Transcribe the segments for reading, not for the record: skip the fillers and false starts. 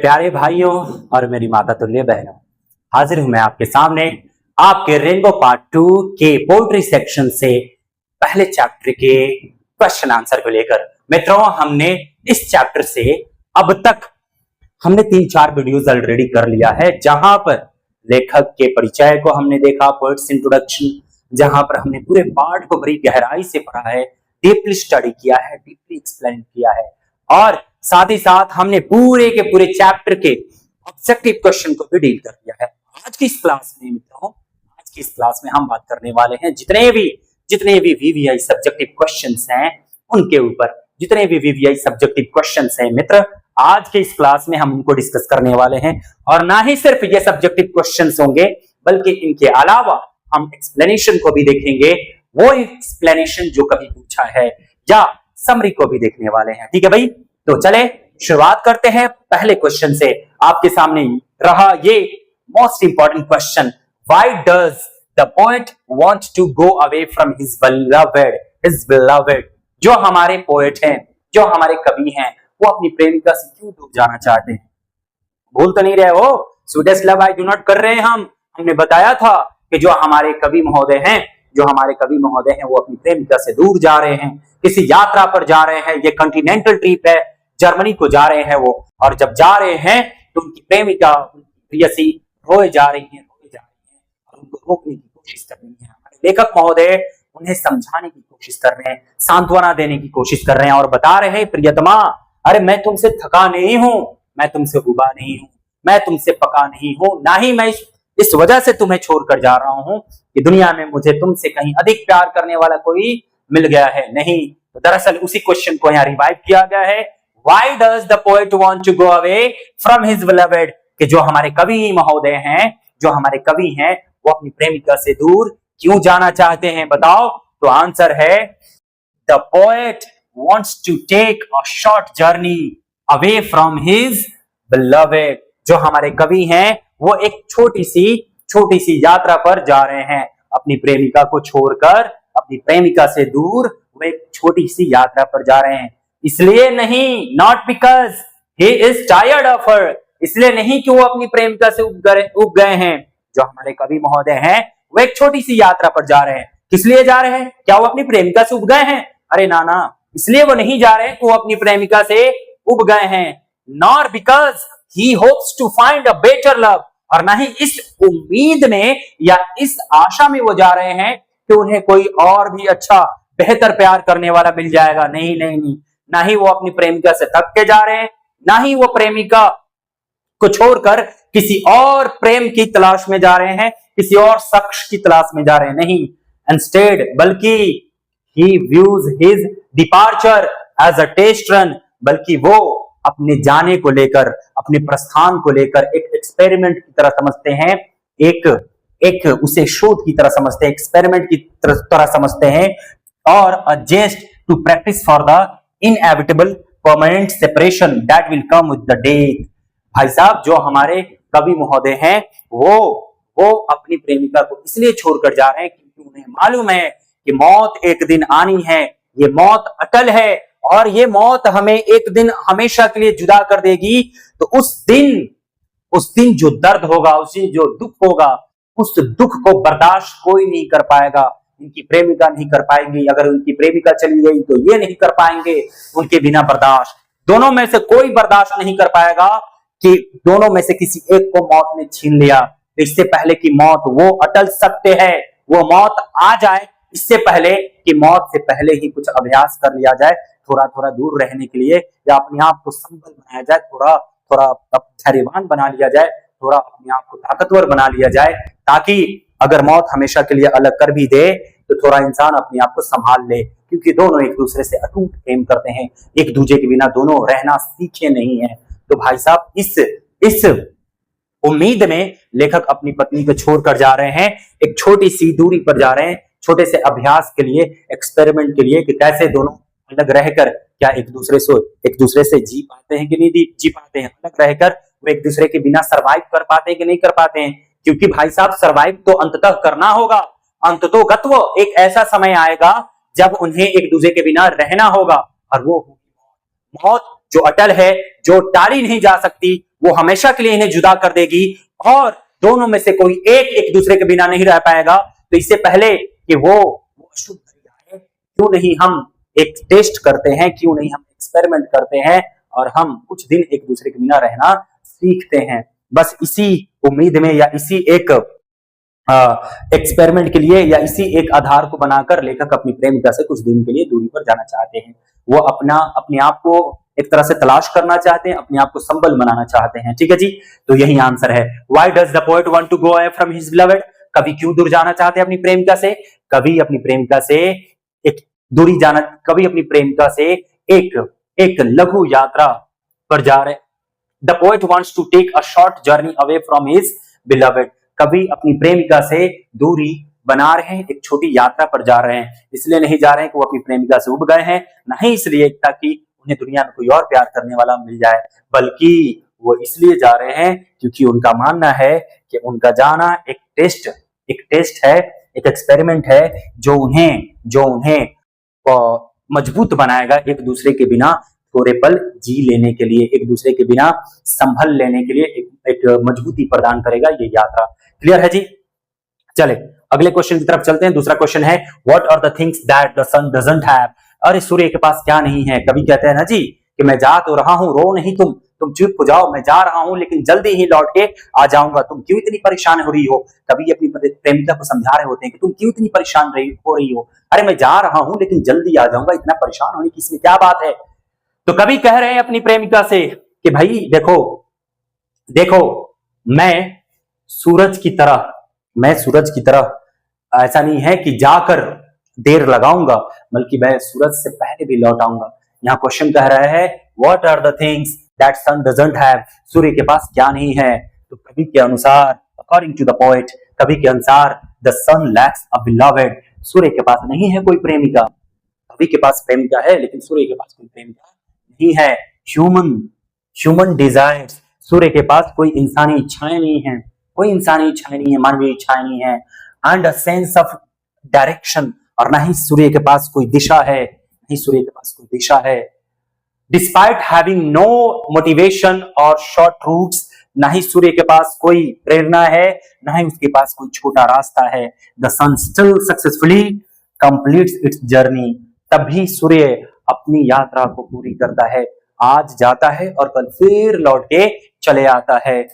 प्यारे भाइयों और मेरी माता तुल्य बहनों, हाजिर हूं मैं आपके सामने आपके रेनबो पार्ट 2 के पोल्ट्री सेक्शन से पहले चैप्टर के क्वेश्चन आंसर को लेकर। मित्रों, हमने इस चैप्टर से अब तक हमने 3-4 वीडियोस ऑलरेडी कर लिया है, जहां पर लेखक के परिचय को हमने देखा, पोएट्स इंट्रोडक्शन, जहां पर हमने पूरे पार्ट को बड़ी गहराई से पढ़ा है, डीपली स्टडी किया है, डीपली एक्सप्लेन किया है, और साथ ही साथ हमने पूरे के पूरे चैप्टर के ऑब्जेक्टिव क्वेश्चन को भी डील कर लिया है। आज की इस क्लास में मित्रों, आज की इस क्लास में हम बात करने वाले हैं जितने भी वीवीआई सब्जेक्टिव क्वेश्चंस हैं उनके ऊपर। जितने भी वीवीआई सब्जेक्टिव क्वेश्चंस हैं मित्र, आज के इस क्लास में हम उनको डिस्कस करने वाले हैं। और ना ही सिर्फ ये सब्जेक्टिव क्वेश्चंस होंगे, बल्कि इनके अलावा हम एक्सप्लेनेशन को भी देखेंगे, वो एक्सप्लेनेशन जो कभी पूछा है, या समरी को भी देखने वाले हैं। ठीक है भाई, तो चले शुरुआत करते हैं पहले क्वेश्चन से। आपके सामने रहा ये most important question, why does the poet want to go away from his beloved. जो हमारे पोएट हैं, जो हमारे कवि हैं, वो अपनी प्रेमिका से क्यों दूर जाना चाहते हैं? भूल तो नहीं रहे हो? Sweetest love I do not कर रहे हैं हमने बताया था कि जो हमारे कवि महोदय हैं, वो अपनी प्रेमिका से दूर जा रहे हैं, किसी यात्रा पर जा रहे हैं। ये कॉन्टिनेंटल ट्रिप है, जर्मनी को जा रहे हैं वो, और जब जा रहे हैं तो उनकी प्रेमिका, उनकी प्रियसी रोए जा रही है और उनको रोकने की कोशिश कर रही है। हमारे लेखक महोदय उन्हें समझाने की कोशिश कर रहे हैं, सांत्वना देने की कोशिश कर रहे हैं और बता रहे हैं, प्रियतमा, अरे मैं तुमसे थका नहीं हूं, मैं तुमसे उबा नहीं हूं, मैं तुमसे पका नहीं हूं, ना ही मैं इस वजह से तुम्हें छोड़कर जा रहा हूं कि दुनिया में मुझे तुमसे कहीं अधिक प्यार करने वाला कोई मिल गया है। नहीं, तो दरअसल उसी क्वेश्चन को यहाँ रिवाइव किया गया है। Why does the poet want to go away from his beloved? कि जो हमारे कवि महोदय हैं, जो हमारे कवि हैं, वो अपनी प्रेमिका से दूर क्यों जाना चाहते हैं? बताओ। तो आंसर है, the poet wants to take a short journey away from his beloved। जो हमारे कवि हैं, वो एक छोटी सी यात्रा पर जा रहे हैं, अपनी प्रेमिका को छोड़कर, अपनी प्रेमिका से दूर वो एक छोटी सी यात्रा पर जा रहे हैं। इसलिए नहीं, not because he is tired of her, इसलिए नहीं कि वो अपनी प्रेमिका से उब गए हैं। जो हमारे कवि महोदय हैं, वो एक छोटी सी यात्रा पर जा रहे हैं। किस लिए जा रहे हैं? क्या वो अपनी प्रेमिका से उब गए हैं? अरे नाना, इसलिए वो नहीं जा रहे हैं कि वो अपनी प्रेमिका से उब गए हैं। Nor because he hopes to find a better love, और ना ही इस उम्मीद में या इस आशा में वो जा रहे हैं कि उन्हें कोई और भी अच्छा बेहतर प्यार करने वाला मिल जाएगा। नहीं नहीं नहीं, ना ही वो अपनी प्रेमिका से थक के जा रहे हैं, ना ही वो प्रेमिका को छोड़कर किसी और प्रेम की तलाश में जा रहे हैं, किसी और शख्स की तलाश में जा रहे हैं। नहीं, इंस्टेड, बल्कि ही views his departure as a test run, बल्कि वो अपने जाने को लेकर, अपने प्रस्थान को लेकर एक एक्सपेरिमेंट की तरह समझते हैं, एक उसे शोध की तरह समझते हैं, एक्सपेरिमेंट की तरह समझते हैं, और a jest to practice for the inevitable permanent separation that will come with the death. भाई साहब, जो हमारे कवि महोदय हैं, वो अपनी प्रेमिका को इसलिए छोड़कर जा रहे हैं क्योंकि उन्हें मालूम है कि मौत एक दिन आनी है, ये मौत अटल है, और ये मौत हमें एक दिन हमेशा के लिए जुदा कर देगी। तो उस दिन जो दर्द होगा, उस दिन जो दुख होगा, उस दुख को बर्दाश्त कोई नहीं कर पाएगा। उनकी प्रेमिका नहीं कर पाएंगी, अगर उनकी प्रेमिका चली गई तो ये नहीं कर पाएंगे उनके बिना बर्दाश्त। दोनों में से कोई बर्दाश्त नहीं कर पाएगा कि दोनों में से किसी एक को मौत ने छीन लिया। इससे पहले कि मौत, वो अटल सत्य है, वो मौत आ जाए, इससे पहले कि मौत से पहले ही कुछ अभ्यास कर लिया जाए, थोड़ा थोड़ा दूर रहने के लिए, या अपने आप को संबल बनाया जाए, थोड़ा धैर्यवान बना लिया जाए, थोड़ा अपने आप को ताकतवर बना लिया जाए, ताकि अगर मौत हमेशा के लिए अलग कर भी दे तो थोड़ा इंसान अपने आप को संभाल ले। क्योंकि दोनों एक दूसरे से अटूट प्रेम करते हैं, एक दूसरे के बिना दोनों रहना सीखे नहीं है। तो भाई साहब, इस उम्मीद में लेखक अपनी पत्नी को छोड़कर जा रहे हैं, एक छोटी सी दूरी पर जा रहे हैं, छोटे से अभ्यास के लिए, एक्सपेरिमेंट के लिए, कि कैसे दोनों अलग रहकर क्या एक दूसरे से जी पाते हैं कि नहीं जी पाते हैं, अलग रहकर वो एक दूसरे के बिना सरवाइव कर पाते हैं कि नहीं कर पाते हैं। क्योंकि भाई साहब, सरवाइव तो अंततः करना होगा, अंततोगत्व एक ऐसा समय आएगा जब उन्हें एक दूसरे के बिना रहना होगा, और वो मौत जो अटल है, जो टाली नहीं जा सकती, वो हमेशा के लिए इन्हें जुदा कर देगी और दोनों में से कोई एक दूसरे के बिना नहीं रह पाएगा। तो इससे पहले कि वो अशुद्ध है, क्यों नहीं हम एक टेस्ट करते हैं, क्यों नहीं हम एक्सपेरिमेंट करते हैं और हम कुछ दिन एक दूसरे के बिना रहना सीखते हैं। बस इसी उम्मीद में या इसी एक एक्सपेरिमेंट के लिए या इसी एक आधार को बनाकर लेखक अपनी प्रेमिका से कुछ दिन के लिए दूरी पर जाना चाहते हैं। वो अपने आप को एक तरह से तलाश करना चाहते हैं, अपने आप को संबल बनाना चाहते हैं। ठीक है जी, तो यही आंसर है। Why does the poet want to go away from his beloved? कवि क्यों दूर जाना चाहते हैं अपनी प्रेमिका से? कवि अपनी प्रेमिका से एक लघु यात्रा पर जा रहे। The poet wants to take a short journey away from his beloved. कवि अपनी प्रेमिका से दूरी बना रहे हैं, एक छोटी यात्रा पर जा रहे हैं। इसलिए नहीं जा रहे हैं कि वो अपनी प्रेमिका से उब गए हैं, नहीं इसलिए ताकि उन्हें दुनिया में कोई और प्यार करने वाला मिल जाए, बल्कि वो इसलिए जा रहे हैं क्योंकि उनका मानना है कि उनका जाना एक टेस्ट है, एक एक्सपेरिमेंट है जो उन्हें मजबूत बनाएगा एक दूसरे के बिना थोड़े पल जी लेने के लिए, एक दूसरे के बिना संभल लेने के लिए एक मजबूती प्रदान करेगा ये यात्रा। क्लियर है जी? चले अगले क्वेश्चन की तरफ चलते हैं। दूसरा क्वेश्चन है what are the things that the sun doesn't have? अरे सूर्य के पास क्या नहीं है? कभी कहते हैं ना जी कि मैं जा तो रहा हूं, रो नहीं तुम चुप हो जाओ, मैं जा रहा हूं लेकिन जल्दी ही लौट के आ जाऊंगा, तुम क्यों इतनी परेशान हो रही हो? कभी अपनी प्रेमिका को समझा रहे होते हैं कि तुम क्यों इतनी परेशान हो रही हो? अरे मैं जा रहा हूं लेकिन जल्दी आ जाऊंगा, इतना परेशान होने की इसमें क्या बात है? तो कभी कह रहे हैं अपनी प्रेमिका से कि भाई देखो मैं सूरज की तरह ऐसा नहीं है कि जाकर देर लगाऊंगा, बल्कि मैं सूरज से पहले भी लौट आऊंगा। यहाँ क्वेश्चन कह रहा है what are the things that sun doesn't have? सूर्य के पास क्या नहीं है? तो कवि के अनुसार, अकॉर्डिंग टू द पोएट, कवि के अनुसार the sun lacks a beloved. सूर्य के पास नहीं है कोई प्रेमिका। कवि के पास प्रेमिका है लेकिन सूर्य के पास कोई प्रेमिका नहीं है। ह्यूमन डिजायर्स, सूर्य के पास कोई इंसानी इच्छाएं नहीं है, मानवीय इच्छाएं नहीं है। And a sense of direction, और ना ही सूर्य के पास कोई दिशा है, डिस्पाइट हैविंग नो मोटिवेशन और शॉर्ट रूट्स, ना ही सूर्य के पास कोई प्रेरणा है, ना ही उसके पास कोई छोटा रास्ता है। The sun still successfully completes its journey, तब भी सूर्य अपनी यात्रा को पूरी करता है। आज जाता है और कल फिर लौट के चले आता है,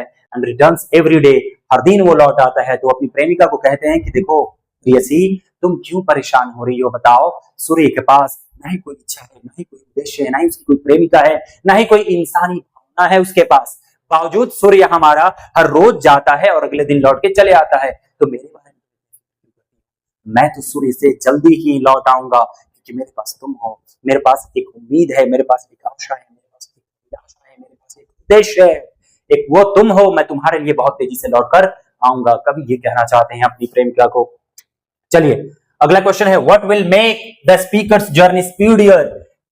एंड रिटर्न्स एवरी डे, हर दिन वो लौट आता है। तो अपनी प्रेमिका को कहते हैं कि देखो प्रियसी, तुम क्यों परेशान हो रही हो? बताओ, सूर्य के पास ना ही कोई इच्छा है, ना ही कोई उद्देश्य है, ना ही उसकी कोई प्रेमिका है, ना ही कोई इंसानी भावना है उसके पास। बावजूद सूर्य हमारा हर रोज जाता है और अगले दिन लौट के चले आता है। तो मेरे बारे में मैं तो सूर्य से जल्दी ही लौट आऊंगा, क्योंकि मेरे पास तुम हो, मेरे पास एक उम्मीद है, मेरे पास एक आशा है, मेरे पास एक निराशा है, मेरे पास एक उद्देश्य है, एक वो तुम हो, मैं तुम्हारे लिए बहुत तेजी से लौटकर आऊंगा। कभी ये कहना चाहते हैं अपनी प्रेमिका को। चलिए अगला क्वेश्चन है what will make the speaker's journey speedier?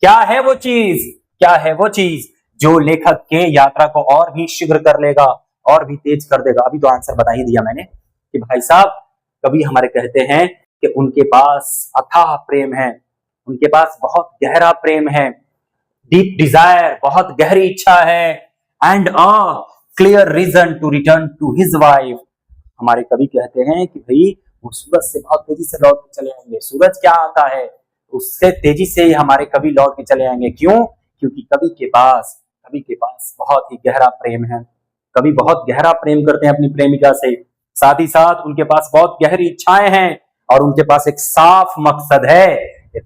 क्या है वो चीज जो लेखक के यात्रा को और भी शीघ्र कर लेगा, और भी तेज कर देगा? अभी तो आंसर बता ही दिया मैंने कि भाई साहब, कभी हमारे कहते हैं कि उनके पास अथाह प्रेम है, उनके पास बहुत गहरा प्रेम है, डीप डिजायर, बहुत गहरी इच्छा है, and a clear reason to return to his wife. हमारे कवि कहते हैं कि भाई वो सूरज से बहुत तेजी से लौट के चले आएंगे। सूरज क्या आता है, उससे तेजी से हमारे कवि लौट के चले आएंगे। क्यों? क्योंकि कवि के पास बहुत ही गहरा प्रेम है। कवि बहुत गहरा प्रेम करते हैं अपनी प्रेमिका से, साथ ही साथ उनके पास बहुत गहरी इच्छाएं हैं, और उनके पास एक साफ मकसद है। वो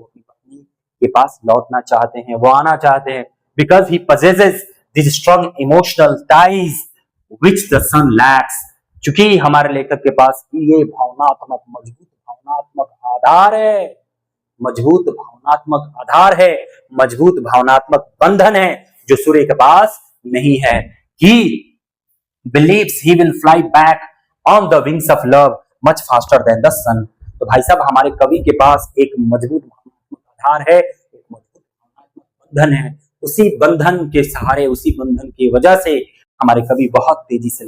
अपनी पत्नी के पास लौटना चाहते हैं, वो आना चाहते हैं। Because he possesses these strong emotional ties which the sun lacks। चूंकि हमारे लेखक के पास ये मजबूत भावनात्मक बंधन है जो सूर्य के पास नहीं है। He believes he will fly back on the wings of love much faster than the sun। तो भाई साहब, हमारे कवि के पास एक मजबूत भावनात्मक आधार है, एक मजबूत भावनात्मक बंधन है। उसी बंधन के सहारे, उसी बंधन की वजह से हमारे कवि बहुत तेजी से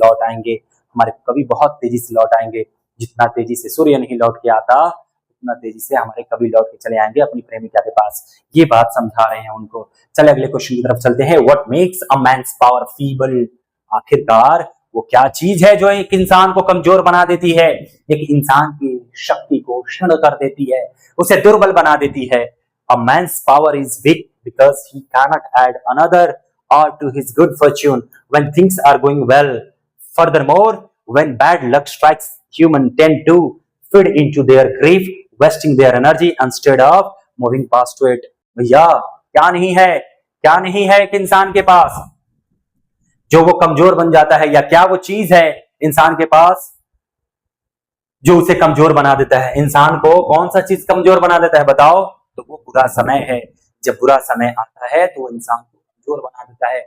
लौट आएंगे। जितना तेजी से सूर्य नहीं लौट के आता, उतना तेजी से हमारे कवि लौट के चले आएंगे अपनी प्रेमिका के पास। ये बात समझा रहे हैं उनको। चले अगले क्वेश्चन की तरफ चलते हैं। What makes a man's power feeble? आखिरकार वो क्या चीज है जो एक इंसान को कमजोर बना देती है, एक इंसान की शक्ति को क्षीण कर देती है, उसे दुर्बल बना देती है? A man's power is weak because he cannot add another or to his good fortune when things are going well. Furthermore, when bad luck strikes, humans tend to feed into their grief, wasting their energy instead of moving past it. भैया क्या नहीं है एक इंसान के पास जो वो कमजोर बन जाता है, या क्या वो चीज है इंसान के पास जो उसे कमजोर बना देता है? इंसान को कौन सा चीज कमजोर बना देता है बताओ? तो वो बुरा समय है। जब बुरा समय आता है तो इंसान कमजोर बना देता है,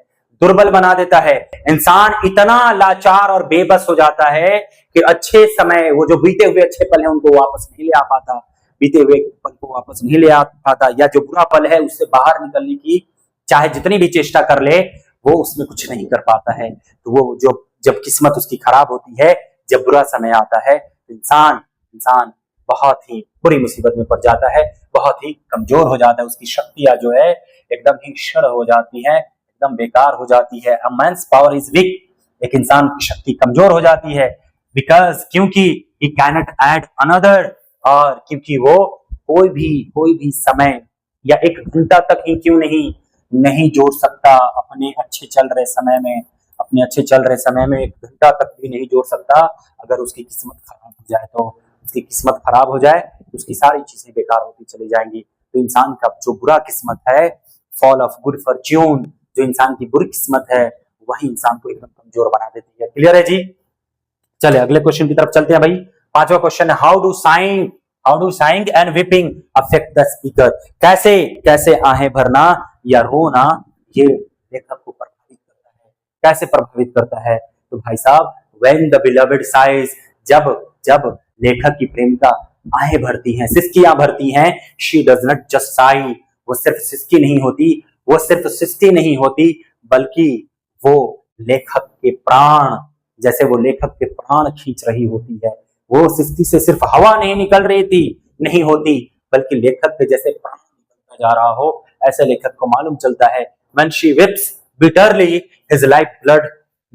दुर्बल बना देता है। इंसान इतना लाचार और बेबस हो जाता है कि अच्छे समय, वो जो बीते हुए अच्छे पल हैं उनको वापस नहीं ले आ पाता, बीते हुए पल को वापस नहीं ले आ पाता, या जो बुरा पल है उससे बाहर निकलने की चाहे जितनी भी चेष्टा कर ले वो उसमें कुछ नहीं कर पाता है। तो वो जो जब किस्मत उसकी खराब होती है, जब बुरा समय आता है, इंसान बहुत ही बुरी मुसीबत में पड़ जाता है, बहुत ही कमजोर हो जाता है, उसकी शक्तियां जो है एकदम ही क्षीण हो जाती है, एकदम बेकार हो जाती है। A man's power is week, एक इंसान की शक्ति कमजोर हो जाती है। बिकॉज, क्योंकि ही कैनॉट ऐड अनदर, और क्योंकि वो कोई भी समय या एक घंटा तक ही क्यों नहीं जोड़ सकता अपने अच्छे चल रहे समय में एक घंटा तक भी नहीं जोड़ सकता। अगर उसकी किस्मत खराब हो जाए तो उसकी सारी चीजें बेकार होती चली जाएंगी। तो इंसान का जो बुरा किस्मत है, फॉल ऑफ गुड फॉर्च्यून, जो इंसान की बुरी किस्मत है, वही इंसान को एकदम कमजोर बना देती है। क्लियर है जी? चले अगले क्वेश्चन की तरफ चलते हैं भाई। पांचवा क्वेश्चन है, how do saying and weeping affect the speaker? कैसे आहें भरना या रोना ये लेखक को प्रभावित करता है? कैसे प्रभावित करता है? तो भाई साहब, व्हेन द बिलवड साइज, जब लेखक की प्रेमिका आहें भरती हैं, सिसकियां भरती हैं, she does not just Sai, वो सिर्फ सिसकी नहीं होती, बल्कि वो लेखक के प्राण, जैसे वो लेखक के प्राण खींच रही होती है। वो सिसकी से सिर्फ हवा नहीं होती, बल्कि लेखक के जैसे प्राण निकलता जा रहा हो, ऐसे लेखक को मालूम चलता है। When she weeps bitterly, his life blood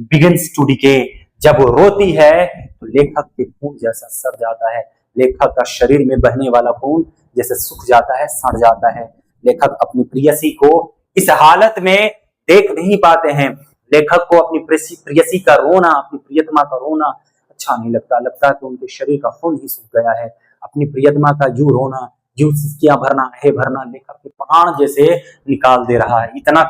begins to decay. जब वो रोती है तो लेखक के खून जैसा सड़ जाता है, लेखक का शरीर में बहने वाला खून जैसे सूख जाता है, सड़ जाता है। लेखक अपनी प्रेयसी को इस हालत में देख नहीं पाते हैं। लेखक को अपनी प्रेयसी का रोना, अपनी प्रियतमा का रोना अच्छा नहीं लगता कि उनके शरीर का खून ही सूख गया है। अपनी प्रियतमा का यूं रोना, यूं सिसकियां भरना लेखक के प्राण जैसे निकाल दे रहा है। इतना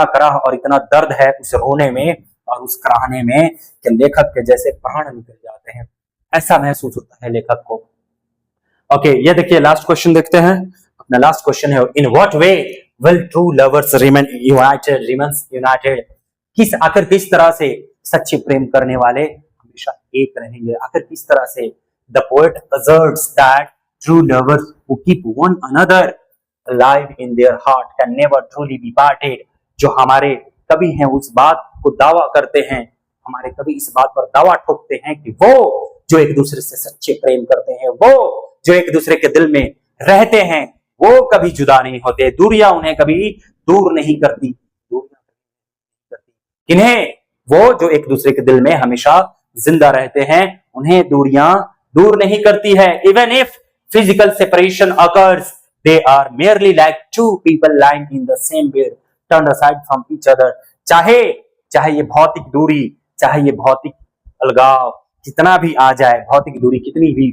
कराह और इतना दर्द है उस रोने में और उस कराहने में कि लेखक के जैसे प्राण निकल जाते हैं, ऐसा महसूस होता है लेखक को। ओके, ये देखिए लास्ट क्वेश्चन देखते हैं। अपना लास्ट क्वेश्चन है, in what way will true lovers remain United? आखिर किस तरह से सच्चे प्रेम करने वाले हमेशा एक रहेंगे? आखिर किस तरह से? The poet asserts that true lovers who keep one another alive in their heart can never truly be parted. जो हमारे कवि हैं उस बात को दावा करते हैं, हमारे कवि इस बात पर दावा ठोकते हैं कि वो जो एक दूसरे से सच्चे प्रेम करते हैं, वो जो एक दूसरे के दिल में रहते हैं, वो कभी जुदा नहीं होते। दूरियां उन्हें कभी दूर नहीं करती। किन्हें? वो जो एक दूसरे के दिल में हमेशा जिंदा रहते हैं, उन्हें दूरियां दूर नहीं करती है। Even if physical separation occurs, they are merely like two people lying in the same bed, turned aside from each other. चाहे ये भौतिक दूरी, चाहे ये भौतिक अलगाव कितना भी आ जाए, भौतिक दूरी कितनी भी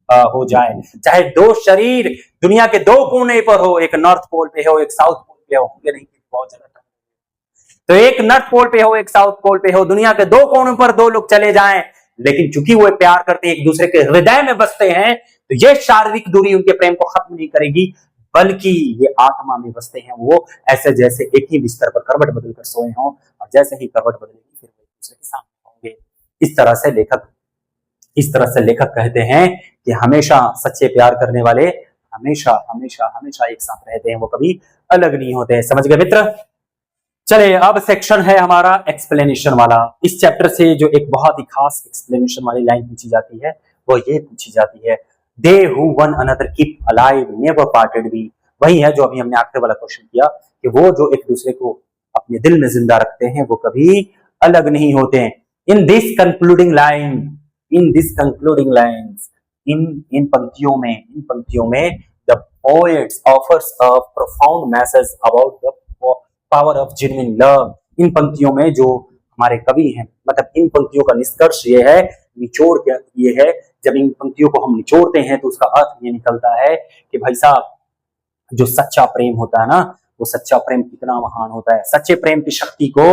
हो जाए, चाहे दो शरीर दुनिया के दो कोने पर हो, एक नॉर्थ पोल पे हो, एक साउथ पोल पे हो, होंगे नहीं बहुत ज्यादा, तो एक नॉर्थ पोल पे हो, एक साउथ पोल पे हो, दुनिया के दो कोनों पर दो लोग चले जाएं, लेकिन चूंकि वो प्यार करते हैं, एक दूसरे के हृदय में बसते हैं, तो ये शारीरिक दूरी उनके प्रेम को खत्म नहीं करेगी, बल्कि ये आत्मा में बसते हैं। वो ऐसे जैसे एक ही बिस्तर पर करवट बदलकर सोए हों, और जैसे ही करवट बदलेगी फिर वो एक दूसरे के सामने होंगे। इस तरह से लेखक कहते हैं कि हमेशा सच्चे प्यार करने वाले हमेशा एक साथ रहते हैं, वो कभी अलग नहीं होते। समझ गए मित्र? चले अब सेक्शन है हमारा एक्सप्लेनेशन वाला। इस चैप्टर से जो एक बहुत ही खास एक्सप्लेनेशन वाली लाइन पूछी जाती है वो ये पूछी जाती है, they who one another keep alive never parted be. वही है जो अभी हमने आखिरी वाला क्वेश्चन किया कि वो जो एक दूसरे को अपने दिल में जिंदा रखते हैं वो कभी अलग नहीं होते हैं। In this concluding line, in this concluding lines, इन पंक्तियों में the poet's offers a profound message about the power of genuine love. इन पंक्तियों में जो हमारे कवि हैं, मतलब इन पंक्तियों का निष्कर्ष ये है, निचोड़ क्या ये है, जब इन पंक्तियों को हम निचोड़ते हैं तो उसका अर्थ ये निकलता है कि भाई साहब जो सच्चा प्रेम होता है ना, वो सच्चा प्रेम कितना महान होता है। सच्चे प्रेम की शक्ति को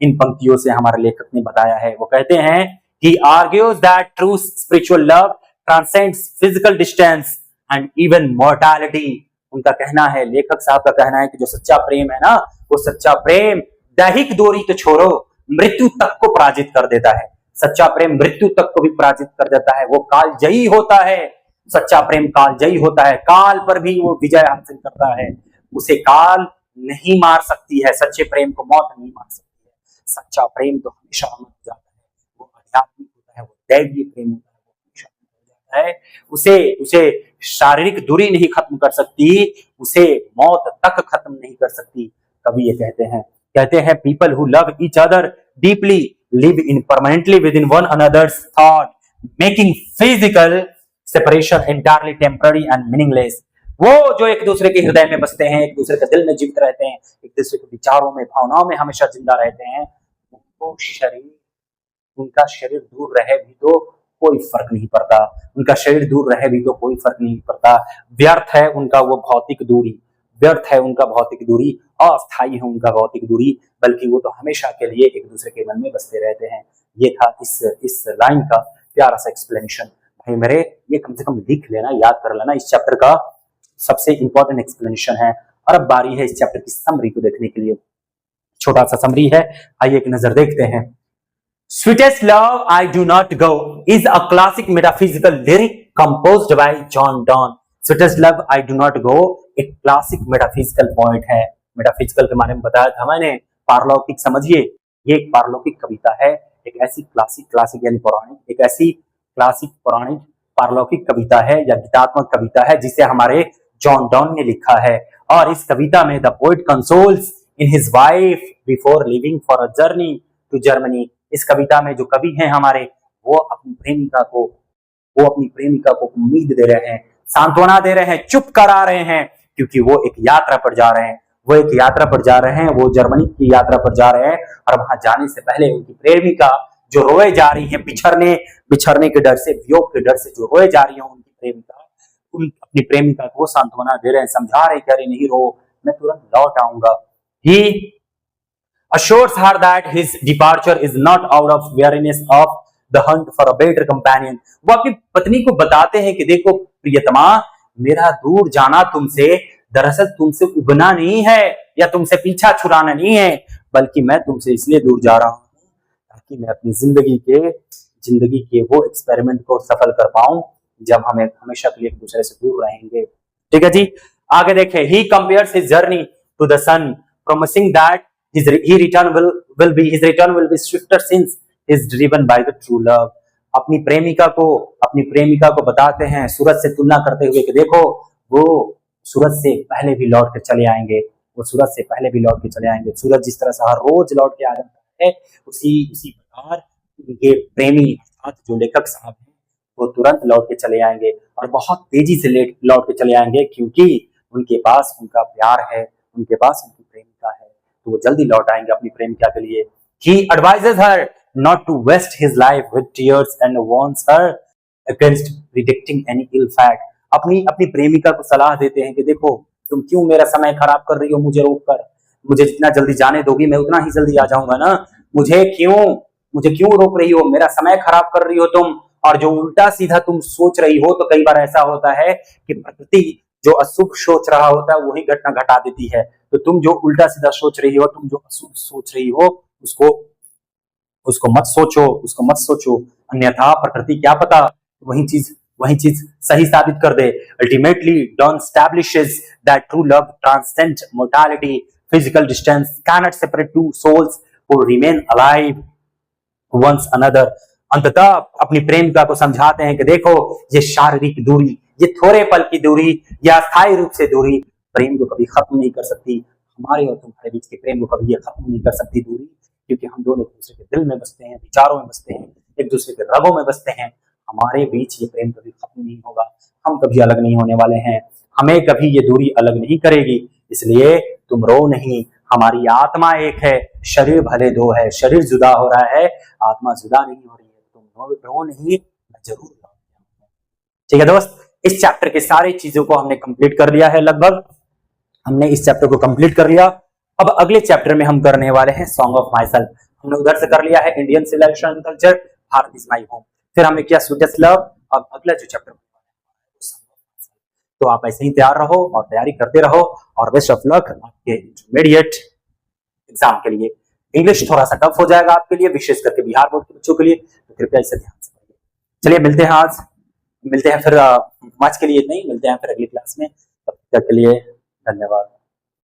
इन पंक्तियों से हमारे लेखक ने बताया है। वो कहते हैं कि argues that true spiritual love transcends physical distance and even mortality. उनका कहना है, लेखक साहब का कहना है कि जो सच्चा प्रेम है ना, वो सच्चा प्रेम दैहिक दूरी तो छोड़ो, मृत्यु तक को पराजित कर देता है। सच्चा प्रेम मृत्यु तक को भी पराजित कर देता है। वो कालजयी होता है। सच्चा प्रेम कालजयी होता है, काल पर भी वो विजय हासिल करता है। उसे काल नहीं मार सकती है, सच्चे प्रेम को मौत नहीं मार सकती है। सच्चा प्रेम तो हमेशा अमर हो जाता है। वो आध्यात्मिक होता है, वो दैवीय प्रेम होता है, वो हमेशा अमर हो जाता है। उसे शारीरिक दूरी नहीं खत्म कर सकती, उसे मौत तक खत्म नहीं कर सकती। कवि ये कहते हैं people who love each other deeply live in permanently with in one another's thought, making physical separation entirely temporary and meaningless. वो जो एक दूसरे के हृदय में बसते हैं, एक दूसरे के दिल में जीवित रहते हैं, एक दूसरे के विचारों में, भावनाओं में हमेशा जिंदा रहते हैं, उनका शरीर दूर रहे भी तो कोई फर्क नहीं पड़ता। उनका शरीर दूर रहे भी तो कोई फर्क नहीं पड़ता। व्यर्थ है उनका वो भौतिक दूरी, व्यर्थ है उनका भौतिक दूरी, अस्थायी है उनका भौतिक दूरी, बल्कि वो तो हमेशा के लिए एक दूसरे के मन में बसते रहते हैं। ये था इस लाइन का प्यारा सा एक्सप्लेनेशन। भाई मेरे, ये कम से कम लिख लेना, याद कर लेना, इस चैप्टर का सबसे इंपॉर्टेंट एक्सप्लेनेशन है। और अब बारी है इस चैप्टर की समरी को देखने के लिए। छोटा सा समरी है, आइए एक नजर देखते हैं। Sweetest love I do not go is a classic metaphysical lyric composed bye John Donne. Sweetest love I do not go एक क्लासिक मेटाफिजिकल पॉइंट है। मेटाफिजिकल के बारे में बताया था मैंने, पारलौकिक समझिए, ये एक पारलौकिक कविता है। एक ऐसी क्लासिक यानी पौराणिक, एक ऐसी क्लासिक पौराणिक पारलौकिक कविता है या गीतात्मक कविता है जिसे हमारे जॉन डॉन ने लिखा है। और इस कविता में the poet consoles in his wife before leaving for a journey to Germany. इस कविता में जो कवि हैं हमारे, वो अपनी प्रेमिका को उम्मीद दे रहे हैं, सांत्वना दे रहे हैं, चुप करा रहे हैं, क्योंकि वो एक यात्रा पर जा रहे हैं। वो जर्मनी की यात्रा पर जा रहे हैं। और वहां जाने से पहले उनकी प्रेमिका जो रोए जा रही है, बिछड़ने के डर से, वियोग के डर से जो रोए जा रही है उनकी प्रेमिका, अपनी प्रेमिका को सांत्वना दे रहे हैं, समझा रहे, कह रहे नहीं रो, मैं तुरंत लौट आऊंगा। He assures her that his departure is not out of weariness of the hunt for a better companion। वो अपनी पत्नी को बताते हैं कि देखो प्रियतमा, मेरा दूर जाना तुमसे दरअसल तुमसे उबना नहीं है या तुमसे पीछा छुड़ाना नहीं है, बल्कि मैं तुमसे इसलिए दूर जा रहा हूं ताकि मैं अपनी जिंदगी के वो एक्सपेरिमेंट को सफल कर पाऊं जब हमें हमेशा के लिए एक दूसरे से दूर रहेंगे। ठीक है जी, आगे देखें। He compares his journey to the sun, promising that his return will be swifter since he is driven by the true love। अपनी प्रेमिका को बताते हैं सूरज से तुलना करते हुए कि देखो वो सूरज से पहले भी लौट के चले आएंगे, सूरज जिस तरह से हर रोज लौट के आ जाता है, उसी प्रकार उनके प्रेमी अर्थात जो लेखक साहब हैं वो तुरंत लौट के चले आएंगे और बहुत तेजी से लौट के चले आएंगे, क्योंकि उनके पास उनका प्यार है, उनके पास उनकी प्रेमिका है, तो वो जल्दी लौट आएंगे अपनी प्रेमिका के लिए। He advises her not to waste his life with tears and warns her against predicting any ill fate। अपनी प्रेमिका को सलाह देते हैं कि देखो तुम क्यों मेरा समय खराब कर रही हो, मुझे रोककर, मुझे जितना जल्दी जाने दोगी मैं उतना ही जल्दी आ जाऊंगा ना, मुझे क्यों रोक रही हो, मेरा समय खराब कर रही हो तुम। और जो उल्टा सीधा तुम सोच रही हो, तो कई बार ऐसा होता है कि प्रकृति जो अशुभ सोच रहा होता है वही घटना घटा देती है। तो तुम जो उल्टा सीधा सोच रही हो, तुम जो अशुभ सोच रही हो, उसको मत सोचो, अन्यथा प्रकृति क्या पता वही चीज सही साबित कर दे। Ultimately dawn establishes that true love transcends mortality, physical distance cannot separate two souls who remain alive once another। अंततः अपनी प्रेमिका को समझाते हैं कि देखो, ये शारीरिक दूरी, ये थोड़े पल की दूरी या स्थायी रूप से दूरी प्रेम को कभी खत्म नहीं कर सकती। हमारे और तुम्हारे बीच के प्रेम को कभी ये खत्म नहीं कर सकती दूरी, क्योंकि हम दोनों एक दूसरे के दिल में बसते हैं, विचारों में बसते हैं, एक दूसरे के रगों में बसते हैं। हमारे बीच ये प्रेम कभी खत्म नहीं होगा, हम कभी अलग नहीं होने वाले हैं, हमें कभी ये दूरी अलग नहीं करेगी। इसलिए तुम रो नहीं, हमारी आत्मा एक है, शरीर भले दो है, शरीर जुदा हो रहा है, आत्मा जुदा नहीं हो रही है। तुम रो नहीं, मैं जरूर लौटूंगा। ठीक है दोस्त, इस चैप्टर के सारी चीजों को हमने कंप्लीट कर लिया है। लगभग हमने इस चैप्टर को कंप्लीट कर लिया। अब अगले चैप्टर में हम करने वाले हैं सॉन्ग ऑफ माई सेल्फ। हमने उधर से कर लिया है Indian civilisation and culture, Bharat is my home. फिर हमने किया स्वीडेस्ट लव। अब अगला जो चैप्टर, तो आप ऐसे ही तैयार रहो और तैयारी करते रहो, और बेस्ट ऑफ लक आपके इंटरमीडिएट एग्जाम के लिए। इंग्लिश थोड़ा सा टफ हो जाएगा आपके लिए, विशेष करके बिहार बोर्ड के बच्चों के लिए, तो कृपया इसे ध्यान से पढ़िए। चलिए मिलते हैं आज, मिलते हैं फिर आज के लिए इतना ही, मिलते हैं फिर अगली क्लास में। तब तक के लिए धन्यवाद।